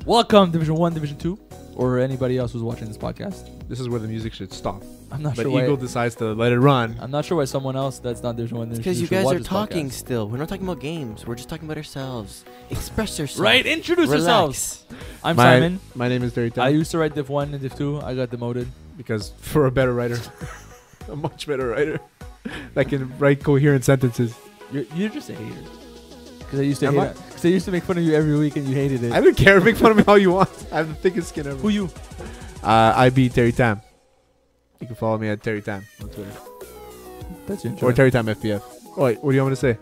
Welcome, Division 1, Division 2, or anybody else who's watching this podcast. This is where the music should stop. I'm not but sure Eagle why. decides to let it run. I'm not sure why someone else that's not Division 1, Division 2 Because you should guys watch are this talking podcast. still. We're not talking about games. We're just talking about ourselves. Express yourself. Right? Introduce yourselves. Relax. I'm Simon. My name is Terry I used to write Div 1 and Div 2. I got demoted. because for a better writer, a much better writer that can write coherent sentences. You're just a hater. Because I used to Am hate I? it. Because I used to make fun of you every week and you hated it. I don't care. Make fun of me all you want. I have the thickest skin ever. Who you? I beat Terry Tam. You can follow me at Terry Tam on Twitter. That's your intro. Or Terry Tam FPF. Oh, wait, what do you want me to say?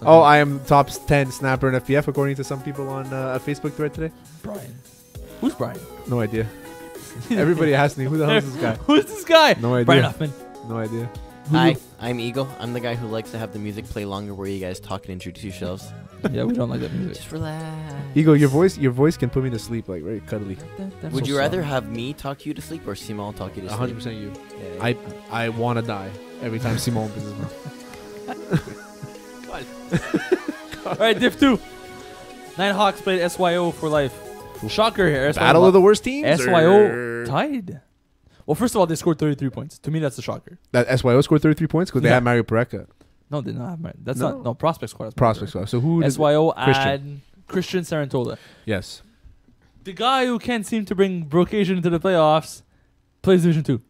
Oh, I am top 10 snapper in FPF according to some people on a Facebook thread today. Brian. Who's Brian? No idea. Everybody asked me, who the hell is this guy? Who's this guy? No idea. Brian Huffman. No idea. Hi, I'm Eagle. I'm the guy who likes to have the music play longer where you guys talk and introduce yourselves. Yeah, we don't like that music. Just relax. Eagle, your voice can put me to sleep, like very cuddly. Would you rather have me talk you to sleep or Simon talk you to sleep? 100% you. Yeah. I want to die every time Simon opens his mouth. All right, Div 2. Nighthawks played SYO for life. Shocker here. SYO Battle of the worst teams? SYO tied. Well, first of all, they scored 33 points. To me, that's a shocker. That SYO scored 33 points because they Yeah. had Mario Pareca. No, they did not have That's No. not Prospect Squad. That's Prospect squad. So who? did- SYO Christian. and Christian Sarantola. Yes. The guy who can't seem to bring Brocasian into the playoffs plays Division 2.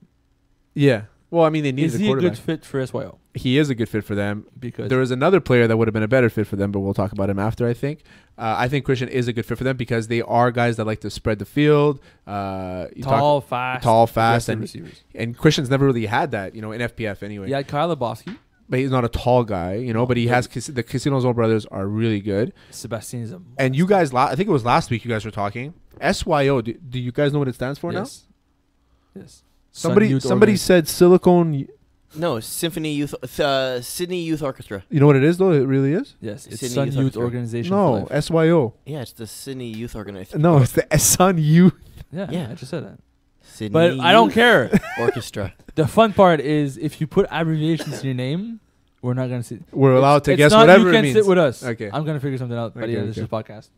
Yeah. Well, I mean, they need Is a he a quarterback. good fit for SYO? He is a good fit for them. Because There was another player that would have been a better fit for them, but we'll talk about him after, I think. I think Christian is a good fit for them because they are guys that like to spread the field. tall, fast, fast, aggressive and receivers. and Christian's never really had that, in FPF anyway. Yeah, Kyle Lebowski. But he's not a tall guy, but he has the Casino's old brothers are really good. Sebastian is a And you guys, I think it was last week you guys were talking. SYO, do you guys know what it stands for yes. Yes. Somebody said Silicone. No, Sydney Youth Orchestra. You know what it is, though? It really is? Yes, it's Sydney Sun Youth Youth Orchestra. Organization for No, Life. SYO. Yeah, it's the Sydney Youth Organization. No, it's the Sun Youth. Yeah, Yeah. I just said that. Sydney But I don't Youth care. Orchestra. The fun part is if you put abbreviations in your name, we're not going to see. We're allowed to It's guess not whatever you it can means. sit with us. Okay. I'm going to figure something out by the Okay, end of this okay. podcast.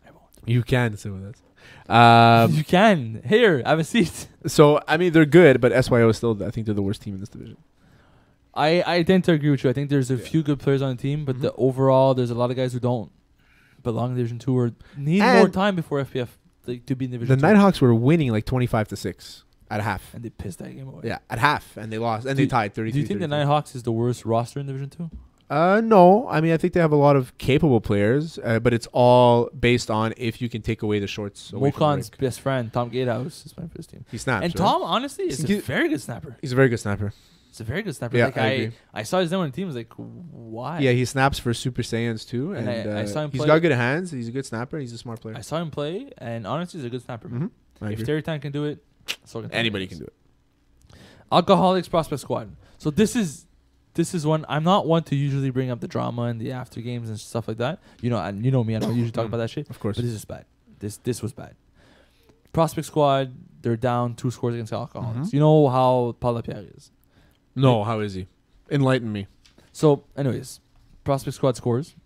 I won't. You can sit with us. You can. Here, have a seat. So, I mean, they're good, but SYO is still, I think they're the worst team in this division. I tend to agree with you. I think there's a few good players on the team, but the overall, there's a lot of guys who don't belong in Division 2 or need more And time before FPF to be in The Division 2. Nighthawks were winning like 25-6 at half. And they pissed that game away. Yeah, at half, and they lost, and Do they you- tied 33. Do you think the Nighthawks is the worst roster in Division 2? No, I mean I think they have a lot of capable players, but it's all based on if you can take away the shorts. Away from Mokan's Rick. best friend, Tom Gatehouse, is playing for this team. He snaps. And right? Tom, honestly, is He- a very good snapper. he's a very good snapper. It's a very good snapper. Yeah, Like I agree. I saw his name on the team. I was like, why? Yeah, he snaps for Super Saiyans too, And and I saw him he's play- got good hands. He's a good snapper. He's a smart player. I saw him play, and honestly, he's a good snapper. Mm-hmm. I If agree. Terry Tan can do it, so can Anybody can do it. Alcoholics Prospect Squad. So this is one. I'm not one to usually bring up the drama and the after games and stuff like that. And you know me. I don't usually talk about that shit. Of course. But this is bad. This was bad. Prospect Squad. They're down 2 scores against Alcoholics. Mhm. You know how Paul Lapierre is. No, how is he? Enlighten me. So, anyways, Prospect Squad scores.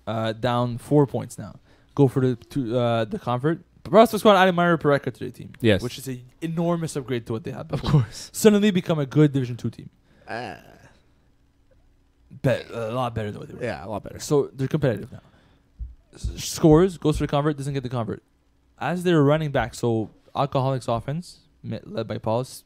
Down 4 points now. Go for the convert. Prospect Squad added Mario Pareca to the team. Yes. Which is an enormous upgrade to what they had Of before. course. Suddenly become a good Division 2 team. A lot better than what they were. Yeah, a lot better. So they're competitive now. Scores, goes for the convert, doesn't get the convert. As they're running back, so Alcoholics offense, led by Paulus,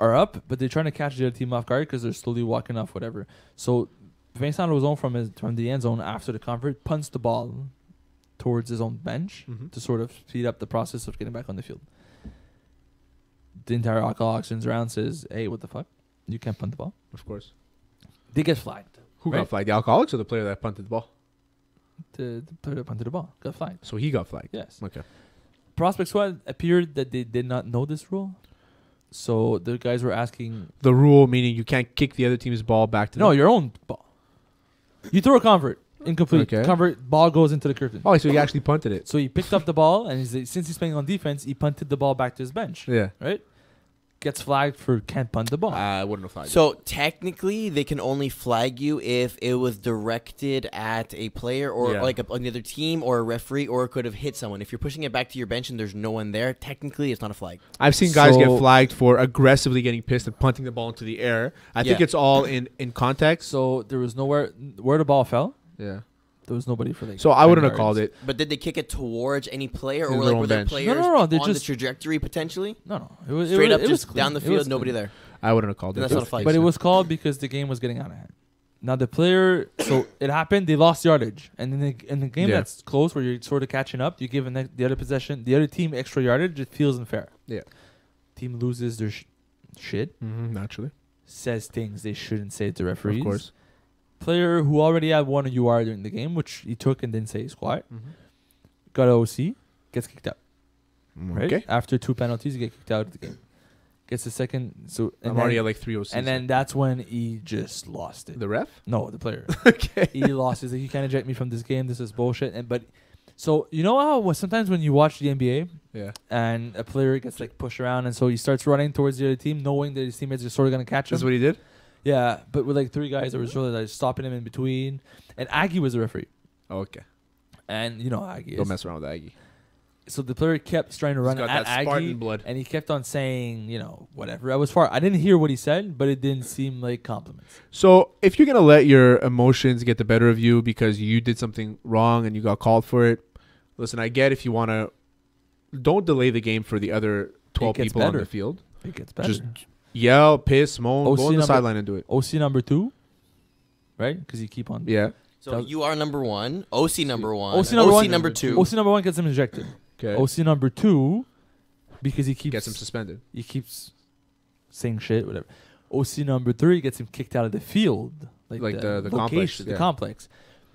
are up, but they're trying to catch the other team off guard because they're slowly walking off whatever. So Vincent Lozon from the end zone after the convert punts the ball towards his own bench Mhm. to sort of speed up the process of getting back on the field. The entire Alcoholics turns around and says, hey, what the fuck? You can't punt the ball. Of course. They get flagged. Who Right. got flagged? The Alcoholics or the player that punted the ball? The player that punted the ball got flagged. So he got flagged. Yes. Okay. Prospect Squad appeared that they did not know this rule. So the guys were asking, The rule meaning you can't kick the other team's ball back to no, them. your own ball. You throw a convert. incomplete. Okay. Convert, ball goes into the curtain. Oh, so he actually punted it. So he picked up the ball, and since he's playing on defense, he punted the ball back to his bench. Yeah. Right? Gets flagged for can't punt the ball. I wouldn't have flagged. So technically, they can only flag you if it was directed at a player or Yeah. like another team or a referee, or it could have hit someone. If you're pushing it back to your bench and there's no one there, technically it's not a flag. I've seen guys get So- flagged for aggressively getting pissed and punting the ball into the air. I think Yeah. it's all in context. So there was nowhere where the ball fell. Yeah. There was nobody for like. So I 10 wouldn't have yards. called it. But did they kick it towards any player, In or their like own were there bench. players No, they on the just- trajectory potentially? No. It was Straight up it was just clean. down the It field, was nobody clean. there. I wouldn't have called Then it. that's not a flag. But it was called because the game was getting out of hand. Now the player, so it happened. They lost yardage, and in the game Yeah. that's close, where you're sort of catching up, you give the other possession, the other team extra yardage. It feels unfair. Yeah. Team loses their shit, Naturally. says things they shouldn't say to referees. Of course. Player who already had one UR during the game, which he took and didn't say he's quiet, Mm-hmm. got a OC, gets kicked out. Right Okay. after 2 penalties, you get kicked out of the game. Gets the second. So and I'm already then, at like 3 OCs. and then that's when he just lost it. the ref? No, the player. Okay. He lost. He's like, you can't eject me from this game. This is bullshit. And so you know how sometimes when you watch the NBA Yeah. and a player gets like pushed around, and so he starts running towards the other team, knowing that his teammates are sort of gonna catch him. That's what he did? Yeah, but with like 3 guys that were sort of like stopping him in between. And Aggie was the referee, Oh, okay. and you know how Aggie Don't is. mess around with Aggie. So the player kept trying to run He's got at that Aggie, Spartan blood. and he kept on saying, whatever. I was far. I didn't hear what he said, but it didn't seem like compliments. So if you're gonna let your emotions get the better of you because you did something wrong and you got called for it, listen, I get if you want to. Don't delay the game for the other 12 gets people on better. the field. It gets better. Just yell, piss, moan, OC go on the number- sideline and do it. OC number 2, right? Because you keep on. Yeah. So you are number one, OC number one, OC number one, number two. OC number 1 gets him ejected. Okay. OC number 2, because he Gets him suspended. he keeps saying shit, whatever. OC number 3 gets him kicked out of the field, Like the location, complex, the yeah. complex.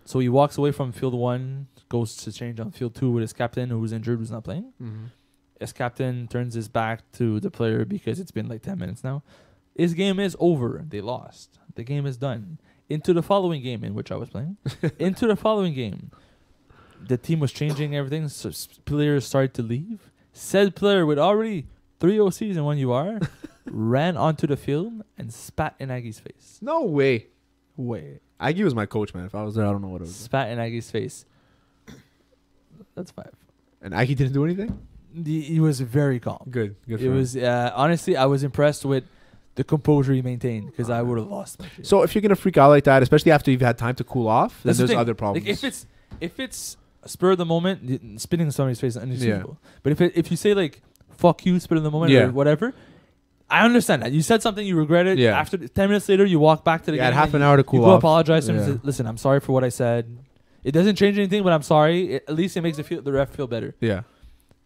So he walks away from field 1, goes to change on field 2 with his captain, who's injured, who's not playing. Mm-hmm. His captain turns his back to the player because it's been like 10 minutes now. His game is over. They lost. The game is done. Into the following game in which I was playing. Into the following game. The team was changing everything, so players started to leave. Said player with already 3 OCs and 1 UR ran onto the field and spat in Aggie's face. No way. Wait. Aggie was my coach, man. If I was there, I don't know what it was. Spat in Aggie's face. That's 5. And Aggie didn't do anything? He was very calm. Good. Good for It him. was honestly, I was impressed with the composure he maintained because I would have lost my shit. So if you're gonna freak out like that, especially after you've had time to cool off, then That's the there's thing. other problems. Like if it's spur of the moment, spitting in somebody's face is unacceptable. But if you say like "fuck you," spit in the moment Yeah. or whatever, I understand that. You said something, you regret it. Yeah. After 10 minutes later, you walk back to the You game. had half and an hour to you cool go off. apologize to him. Yeah. And say, listen, I'm sorry for what I said. It doesn't change anything, but I'm sorry. At least it makes the ref feel better. Yeah.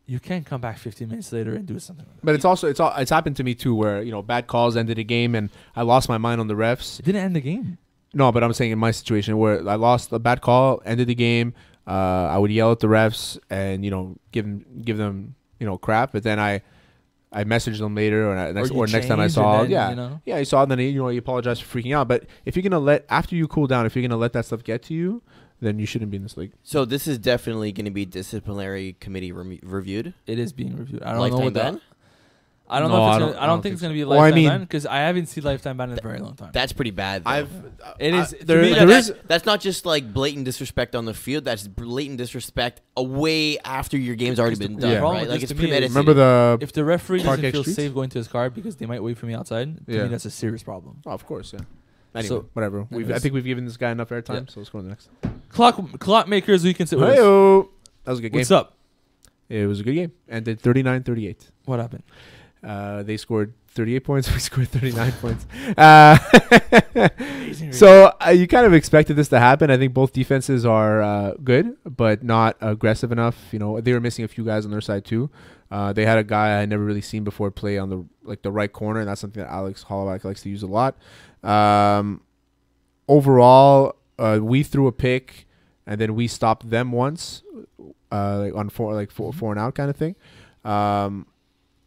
You can't come back 15 minutes later and do something like that. But it's happened to me too, where bad calls ended a game and I lost my mind on the refs. It didn't end the game. No, but I'm saying in my situation where I lost a bad call, ended the game, I would yell at the refs and give them crap. But then I messaged them later or next time I change saw and then, he saw it, and then he apologized for freaking out. But if you're gonna after you cool down, if you're gonna let that stuff get to you, then you shouldn't be in this league. So this is definitely going to be disciplinary committee reviewed. It is being reviewed. I don't know Lifetime what ban? that. I don't No, know if I it's don't- gonna, I don't think it's gonna be a so. Well, I lifetime mean- ban because I haven't seen lifetime ban in a very long time. That's pretty bad. Though. It is. to there- me, there that's- is- That's not just like blatant disrespect on the field. That's blatant disrespect away after your game's already been done. Yeah. problem Right? with Like this it's to me is- premeditated. Remember the? if the referee Park doesn't X feel Streets? safe going to his car because they might wait for me outside, to Yeah. me that's a serious problem. Oh, of course, yeah. Anyway, So- whatever. I anyways. think we've given this guy enough airtime, Yeah. so let's go to the next. Clock makers, we can sit with. us. Hey-o. That was a good game. What's up? It was a good game. Ended 39-38. What happened? They scored 38 points. We scored 39 points. Amazing. So you kind of expected this to happen. I think both defenses are good, but not aggressive enough. They were missing a few guys on their side too. They had a guy I had never really seen before play on the right corner, and that's something that Alex Holloway likes to use a lot. Overall, we threw a pick, and then we stopped them once, on four and out kind of thing.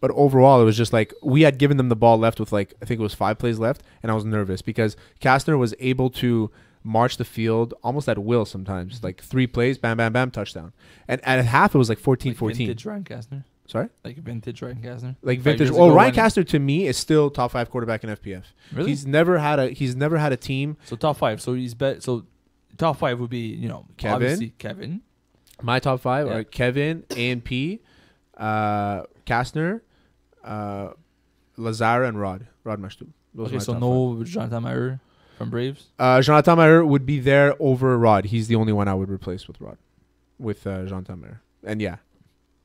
But overall, it was just like we had given them the ball left with I think it was 5 plays left, and I was nervous because Kastner was able to march the field almost at will sometimes. Like 3 plays, bam, bam, bam, touchdown. And at half, it was like 14-14. Vintage Ryan Kastner. Sorry? Like vintage Ryan Kastner. Like 5 vintage. years Oh, ago Ryan when- Kastner to me is still top 5 quarterback in FPF. Really? He's never had a team. So top 5. So he's so top 5 would be, Kevin. obviously Kevin. My top 5 Yeah. are Kevin, A&P, Kastner, Lazara, and Rod Mashtub. Those are Okay, my so top no Jonathan Mayer from Braves. 5. Jonathan Mayer would be there over Rod. He's the only one I would replace with Rod. With Jonathan Mayer. And yeah.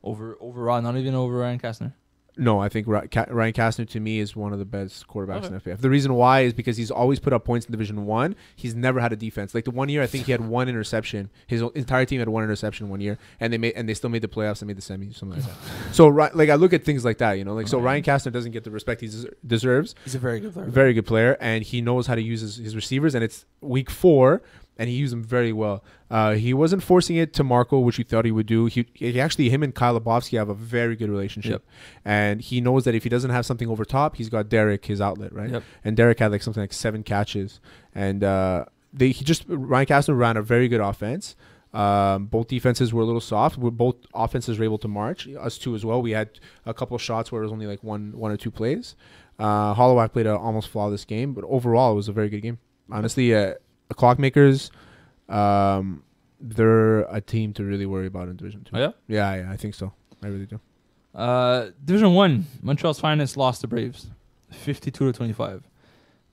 Over Rod, not even over Ryan Kastner. No, I think Ryan Kastner to me is one of the best quarterbacks in FPF. The reason why is because he's always put up points in Division 1. He's never had a defense. Like the one year, I think he had 1 interception. His entire team had 1 interception one year, and they still made the playoffs and made the semis, something like that. So like I look at things like that, so Ryan Kastner doesn't get the respect he deserves. He's a very good player. Very good player, and he knows how to use his receivers. And it's week 4. And he used them very well. He wasn't forcing it to Marco, which we thought he would do. He actually, him and Kyle Lebowski have a very good relationship. Yep. And he knows that if he doesn't have something over top, he's got Derek, his outlet, right? Yep. And Derek had like something like 7 catches. And Ryan Kastner ran a very good offense. Both defenses were a little soft. Both offenses were able to march. Us too as well. We had a couple of shots where it was only like one or 2 plays. Holloway played an almost flawless game, but overall it was a very good game. Honestly, Clockmakers, they're a team to really worry about in Division 2. Oh, yeah? Yeah, I think so. I really do. Division 1, Montreal's Finest lost to Braves, 52-25.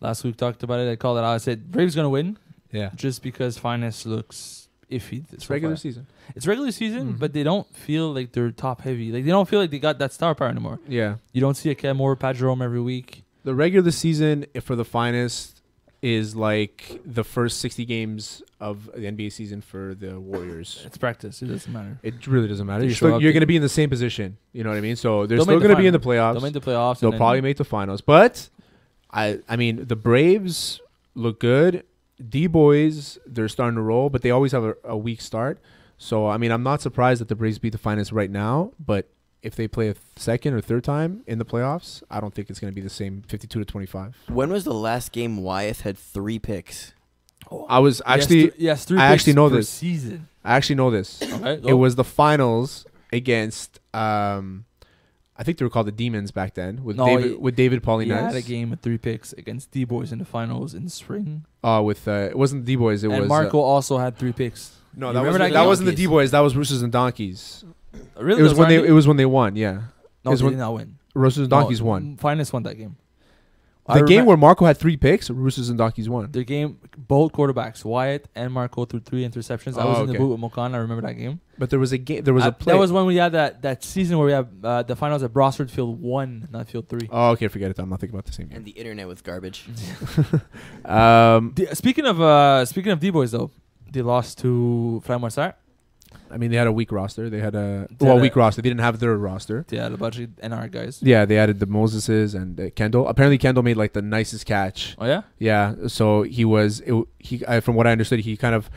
Last week talked about it. I called it out. I said Braves going to win. Yeah. Just because Finest looks iffy. It's regular season. It's regular season, but they don't feel like they're top heavy. Like they don't feel like they got that star power anymore. Yeah. You don't see a Ken Moore, Pat Jerome every week. The regular season for the Finest is like the first 60 games of the NBA season for the Warriors. It's practice. It doesn't matter. It really doesn't matter. They You're going to be in the same position. You know what I mean? So they're They'll still make the going to be in the final. playoffs. They'll make the playoffs. They'll probably make the finals. But, I mean, the Braves look good. D-Boys, they're starting to roll, but they always have a weak start. So, I mean, I'm not surprised that the Braves beat the Finest right now, but if they play a second or third time in the playoffs, I don't think it's going to be the same 52-25. When was the last game Wyeth had 3 picks? I was actually... Yes, 3 I picks actually know per this. season. I actually know this. Okay, It was the finals against... I think they were called the Demons back then with David Paulinez. He had a game with 3 picks against D-Boys in the finals in spring. It wasn't the D-Boys. It And was Marco also had 3 picks. No, You that remember wasn't that wasn't the game? D-Boys. That was Roosters and Donkeys. Really? It was when they won. Yeah, No, they did not win. Roosters and Donkeys won. Finest won that game. The game where Marco had 3 picks, Roosters and Donkeys won. The game, both quarterbacks, Wyatt and Marco, threw 3 interceptions. I was in the booth with Mokan. I remember that game. But there was a game. There was a play. That was when we had that season where we had the finals at Brossard Field 1, not Field 3. Oh, okay, forget it. I'm not thinking about the same game. And the internet was garbage. Speaking of D-Boys, though, they lost to Frère Marcel. I mean, they had a weak roster. They had They had weak roster. They didn't have their roster. They had a bunch of NR guys. Yeah, they added the Moseses and Kendall. Apparently, Kendall made like the nicest catch. Oh, yeah? Yeah, so from what I understood, he kind of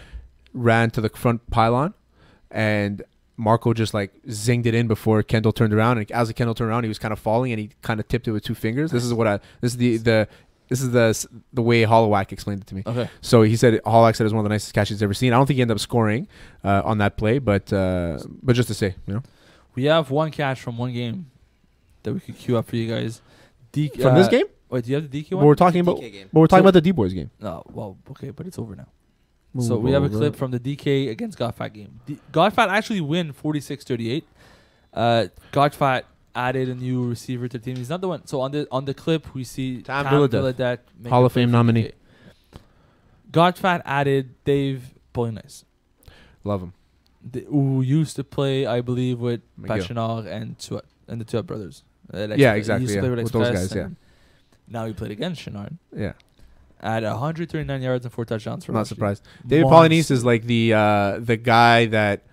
ran to the front pylon, and Marco just like zinged it in before Kendall turned around. And as Kendall turned around, he was kind of falling, and he kind of tipped it with 2 fingers. This is the way Holloway explained it to me. Okay. So he said Holloway said it was one of the nicest catches he's ever seen. I don't think he ended up scoring on that play, but just to say, We have one catch from one game that we could queue up for you guys. from this game. Wait, do you have the DQ But one? we're talking about. DK game. But we're talking about the D-Boys game. No, well, okay, but it's over now. So we have a clip from the DK against Godfat game. Godfat actually win 46-38. Godfat added a new receiver to the team. He's not the one. So on the clip we see Tam Villadet, make Hall a of play Fame for nominee. DK. Godfat added Dave Paulinez, Love him. who used to play, I believe, with Miguel. Pat Chenard and the Tuat brothers. Yeah, exactly. He used to Yeah. play with With those Express, guys, yeah. and now he played against Chenard. Yeah. At 139 yards and 4 touchdowns for Not last year. surprised. David Paulinez is like the guy that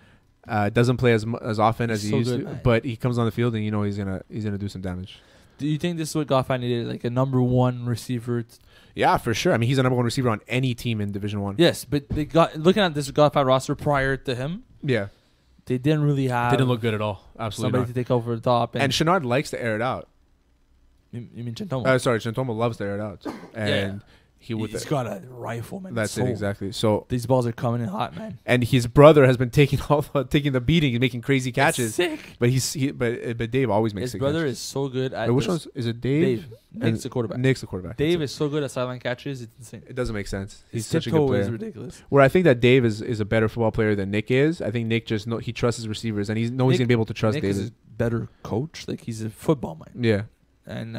doesn't play as often as he So used good, to, man. but he comes on the field and he's gonna do some damage. Do you think this is what Goffin needed, like a number 1 receiver? Yeah, for sure. I mean, he's the number 1 receiver on any team in Division 1. Yes, but they got looking at this Goffin roster prior to him, Yeah. they didn't really have Didn't look good at all. Absolutely somebody not. to take over the top. And Chenard likes to air it out. You mean Chentomo? Sorry, Chantoma loves to air it out. And He's got a rifle, man. That's it exactly. So these balls are coming in hot, man. and his brother has been taking the beating and making crazy catches. That's sick. But Dave always makes His sick brother catches. is so good at. Wait, which one's is it? Dave. Nick's the quarterback. Nick's the quarterback. Dave That's is so good at sideline catches. It's insane. it. It doesn't make sense. He's His such a good tiptoe player. is ridiculous. Where I think that Dave is a better football player than Nick is. I think Nick just he trusts his receivers and he's Nick- gonna be able to trust Nick David. is a better coach. Like he's a football mind. Yeah, And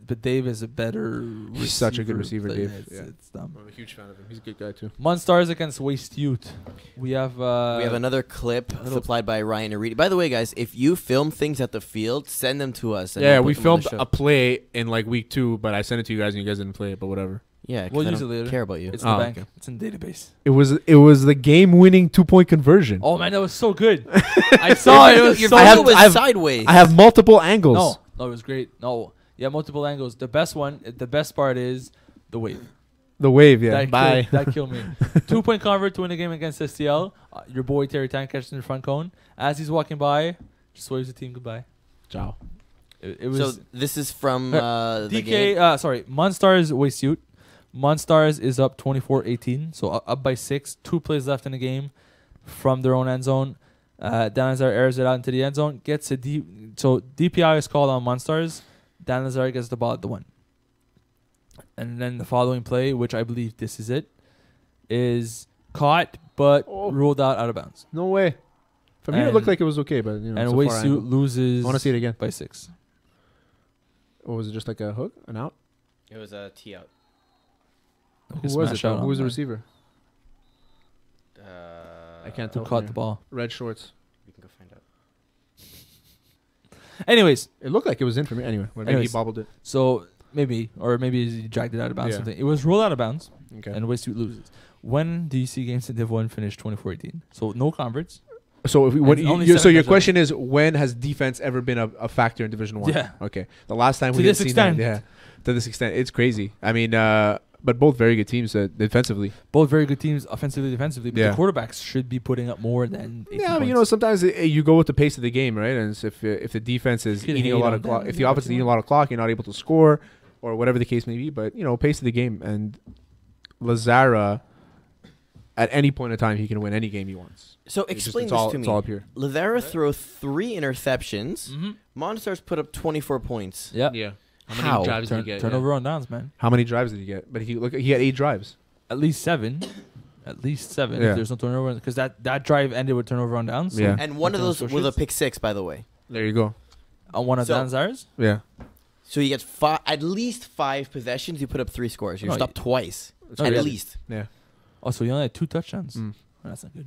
but Dave is a better. he's such a good receiver, Like, Dave. It's dumb. I'm a huge fan of him. He's a good guy too. Monstars against Waste Youth. We have another clip supplied by Ryan Aridi. By the way, guys, if you film things at the field, send them to us. And Yeah, we'll we put them on the filmed show. a play in like week 2, but I sent it to you guys and you guys didn't play it. But whatever. Yeah, 'cause We'll I use don't it later. care about you. It's in the Oh, bank. okay. It's in the database. It was the game-winning 2-point conversion. Oh man, that was so good. I saw it. It was Your so video good. was sideways. I have multiple angles. No, it was great. No, yeah, multiple angles. The best part is the wave. The wave, yeah. Bye. That killed me. 2-point convert to win the game against STL. Your boy Terry Tan catches in the front cone. As he's walking by, just waves the team goodbye. Ciao. It was So this is from the DK. game. Sorry, Monstars Waste Youth. Monstars is up 24-18, so up by 6. 2 plays left in the game from their own end zone. Dan Lazar airs it out into the end zone. Gets a so DPI is called on Monstars. Dan Lazar gets the ball at the 1. And then the following play, which I believe this is it, is caught but ruled out of bounds. No way. From here, it looked like it was okay, but And it's a Waste far Youth angle. loses I want to see it again. by 6. Or was it just like a hook, an out? It was a tee out. Who was it? Who was the receiver? I can't Who tell. caught the ball? Red shorts. We can go find out. Anyways, It looked like it was in for me. Anyway, maybe he Anyways. bobbled it. so maybe he dragged it out of bounds. Yeah. Something. It was rolled out of bounds. Okay. And Waste Youth loses. When do you see games in Div 1 finish 24-18? So no converts. So if we, And when only so 7 your touchdowns. question is, when has defense ever been a factor in Division 1? Yeah. Okay. The last time To we this didn't see that. extent. Yeah. To this extent, it's crazy. I mean, but both very good teams defensively. Both very good teams offensively, defensively. But Yeah. the quarterbacks should be putting up more than 18 Yeah, I mean, points. sometimes you go with the pace of the game, right? And if the defense is You can eating a hate lot on of clock, them, if the yeah, offense is if you eating a lot of clock, you're not able to score, or whatever the case may be. But pace of the game, and Lazara, at any point in time, he can win any game he wants. So It's just- explain it's this all, to it's me. all up here. Lazara threw 3 interceptions. Mhm. Monstars put up 24 points. Yeah. Yeah. How? drives did he get? Turnover on downs, man. How many drives did he get? But he had 8 drives. At least 7. At least 7 Yeah. if there's no turnover. Because that drive ended with turnover on downs. So Yeah. And one of Nothing those with a shits. pick 6, by the way. There you go. On one of So- Dan's ours. Yeah. So he gets at least 5 possessions. You put up 3 scores. You're No, stopped twice. No, At really. least. Yeah. Oh, so you only had 2 touchdowns. Mm. Oh, that's not good.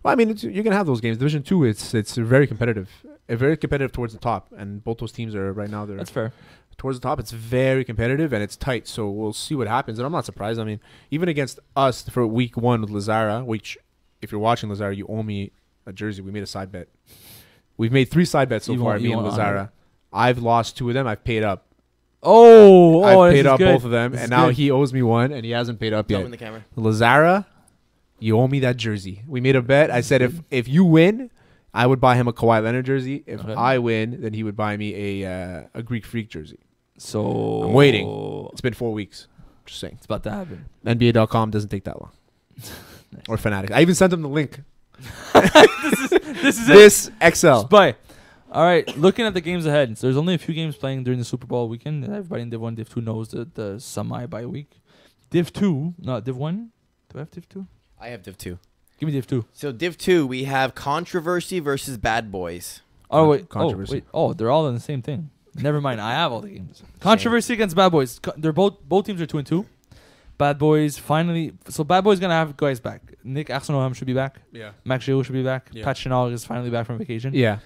Well, I mean, you're gonna have those games. Division 2, it's very competitive. Very competitive towards the top, and both those teams are right now. They're That's fair. towards the top. It's very competitive and it's tight. So we'll see what happens. And I'm not surprised. I mean, even against us for week 1 with Lazara, which if you're watching Lazara, you owe me a jersey. We made a side bet. We've made 3 side bets so You far. won't- Me you and won't honor Lazara. I've lost 2 of them. I've paid up. I've I've paid up both of them, This and is now good. he owes me 1, and he hasn't paid up Tell him yet. in the camera. Lazara, you owe me that jersey. We made a bet. I said if you win, I would buy him a Kawhi Leonard jersey. If Okay. I win, then he would buy me a Greek Freak jersey. So I'm waiting. It's been 4 weeks. Just saying. It's about to happen. NBA.com doesn't take that long. Or Fanatics. I even sent him the link. This is it. This Excel. Bye. All right, looking at the games ahead. So there's only a few games playing during the Super Bowl weekend. Everybody in Div 1, Div 2 knows the semi-bye week. Div 2, no, Div 1? Do I have Div 2? I have Div 2. Give me Div 2. So Div 2, we have Controversy versus Bad Boys. Oh, wait. Controversy. Oh, they're all in the same thing. Never mind. I have all the games. Controversy against Bad Boys. They're both teams are 2-2. Bad Boys finally. So Bad Boys going to have guys back. Nick Arsenault should be back. Yeah. Max Geo should be back. Yeah. Pat Chenal is finally back from vacation. Yeah.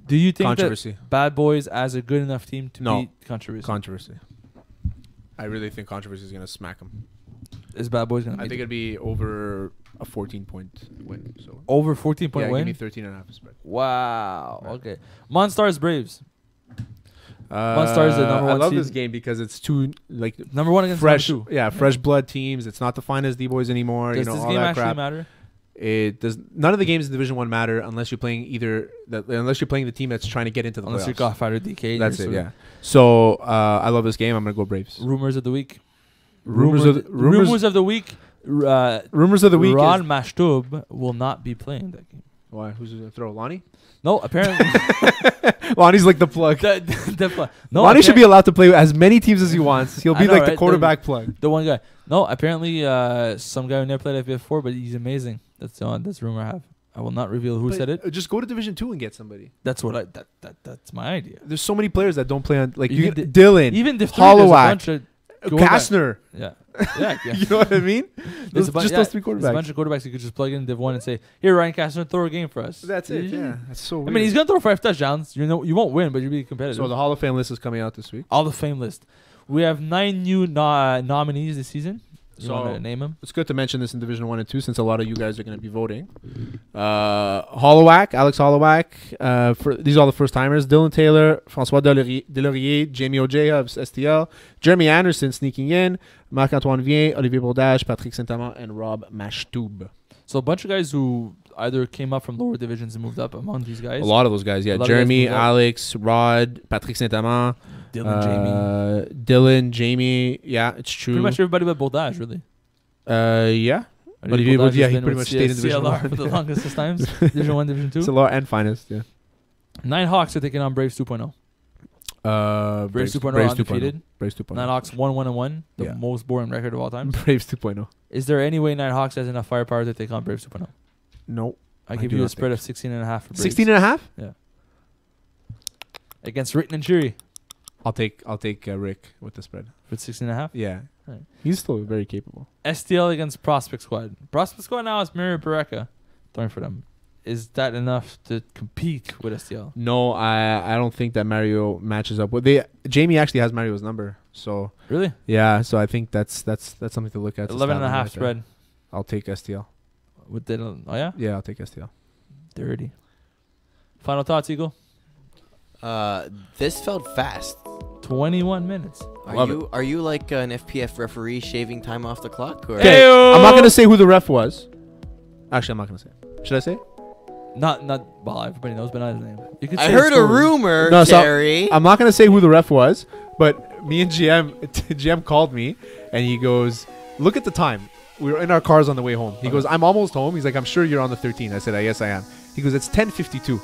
Do you think that Controversy. Bad Boys as a good enough team to No. beat Controversy? Controversy. I really think Controversy is going to smack him. Is Bad Boys going to I make think it? it'd be over a 14-point win. So Over 14-point yeah, win? give me 13.5 spread. Wow. Right. Okay. Monstars Braves. Monstars are number I one love seed. this game because it's two Number 1 against fresh, number 2. yeah, fresh blood teams. It's not the finest D-boys anymore. Does you know, this all game that actually crap. matter? It does. None of the games in Division 1 matter unless you're playing unless you're playing the team that's trying to get into the Unless you're playoffs. Godfather DK. That's it. Yeah. So I love this game. I'm gonna go Braves. Rumors of the week. Rumors of the week. Rumors of the week. Ron Mashtub will not be playing that game. Why? Who's gonna throw Lonnie? No, apparently. Lonnie's like the plug. No, Lonnie should be allowed to play as many teams as he wants. He'll be know, like the right? quarterback plug. The one guy. No, apparently some guy who never played FBF before, but he's amazing. That's the rumor I have. I will not reveal who said it. Just go to Division 2 and get somebody. That's what that's my idea. There's so many players that don't play on like Even Dylan, even Div 3, Hollowak, there's a bunch of Kastner. yeah. You know what I mean? There's Those 3 there's a quarterbacks. bunch of quarterbacks you could just plug in Div 1 and say, "Here, Ryan Kastner, throw a game for us." That's it. Yeah, that's so weird. I mean, he's gonna throw 5 touchdowns. You won't win, but you'll be competitive. So the Hall of Fame list is coming out this week. All of Fame list. We have 9 new nominees this season. You So want to name them? it's good to mention this in Division 1 and 2 since a lot of you guys are going to be voting. Hollowak, Alex Hollowak. These are all the first timers. Dylan Taylor, François Delaurier, Jamie Ojea of STL, Jeremy Anderson sneaking in, Marc-Antoine Vien, Olivier Bourdage, Patrick Saint-Amand, and Rob Mashtub. So a bunch of guys who either came up from lower divisions and moved up among these guys. A lot of those guys, yeah. A lot of Jeremy, guys moved up. Alex, Rod, Patrick Saint-Amand, Dylan, Jamie. Yeah, it's true. Pretty much everybody but Bourdage, really. Yeah. Olivier Bourdage Bourdage, has he been pretty with much stayed in Division CLR 1. for the longest times. Division 1, Division 2. CLR and finest, yeah. 9 Hawks are taking on Braves 2.0. Braves 2.0 Braves undefeated. Braves 2.0. 9 Hawks 1-1-1, the Yeah. most boring record of all time. Braves 2.0. Is there any way 9 Hawks has enough firepower to take on Braves 2.0? No. I I give do you a not spread think of 16.5 for Braves. 16 and a half? Against Rick and Cheery I'll take Rick with the spread. for 16.5. Yeah. Right. He's still very capable. STL against Prospect Squad. Prospect Squad now is Mario Barreca throwing for them. Is that enough to compete with STL? No, I don't think that Mario matches up with Jamie actually has Mario's number. So Really? yeah, so I think that's something to look at. 11.5 spread. I'll take STL. With the, oh yeah? Yeah, I'll take STL. Dirty. Final thoughts, Eagle? This felt fast. 21 minutes. Are you like an FPF referee shaving time off the clock? Or? Okay, I'm not gonna say who the ref was. Actually, I'm not gonna say. Should I say? Not well, everybody knows, but not his name. You could I say heard his a story. rumor, No, so- Terry. I'm not gonna say who the ref was, but me and GM called me and he goes, "Look at the time. We were in our cars on the way home." He goes, "I'm almost home." He's like, "I'm sure you're on the 13." I said, "Yes, I am." He goes, "It's 10:52."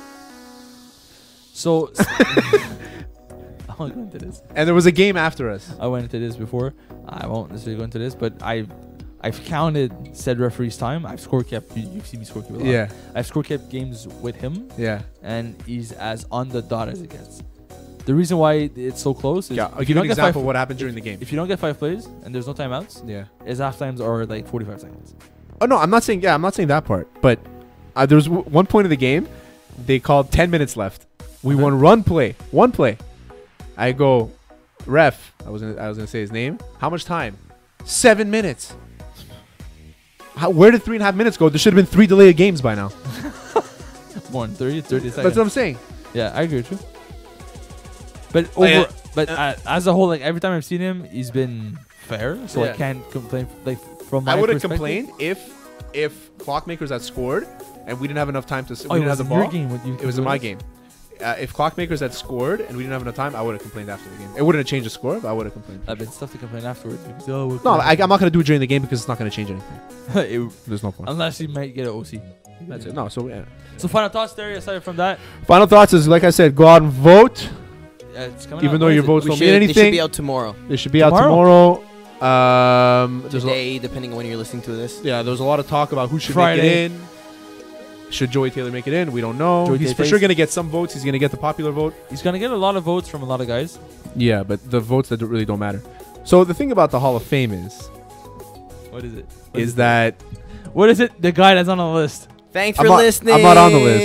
So, I won't go into this. And there was a game after us. I went into this before. I won't necessarily go into this, but I've counted said referee's time. I've score kept. You've seen me score keep a lot. Yeah, I've score kept games with him, yeah. and he's as on the dot as it gets. The reason why it's so close is Yeah, I'll if give you you don't an get example five, of what happened during the game. if you don't get 5 plays and there's no timeouts, Yeah. his half times are like 45 seconds. Oh no, I'm not saying that part. But there was one point of the game, they called 10 minutes left. We won one play. I go, ref. I was gonna say his name. How much time? 7 minutes. Where did 3.5 minutes go? There should have been 3 delayed games by now. More than 30 seconds. That's what I'm saying. Yeah, I agree with you. But as a whole, like every time I've seen him, he's been fair. So I Yeah. can't complain. Like from my I would have perspective. complained if Clockmakers had scored and we didn't have enough time to. Oh, we it didn't was have in the your ball. game. What you It was in my game. If Clockmakers had scored and we didn't have enough time, I would have complained after the game. It wouldn't have changed the score, but I would have complained. I've been stuff to complain afterwards. Because, oh, No, I'm not going to do it during the game because it's not going to change anything. There's no point. unless you might get an OC. That's it. No, so yeah. So final thoughts there. Aside from that, Final thoughts is, like I said, go out and vote. it's coming Even out. though When your is it? votes We don't should, mean they should anything. be out tomorrow. They should be out Tomorrow? tomorrow. There's Today, depending on when you're listening to this. there's a lot of talk about who should Friday. make it in. Should Joey Taylor make it in? We don't know. Joey He's for Taylor. sure going to get some votes. He's going to get the popular vote. He's gonna get a lot of votes from a lot of guys. Yeah, but the votes that really don't matter. So the thing about the Hall of Fame What is it? is that What is it? The guy that's on the list. Thanks I'm for not- listening. I'm not on the list.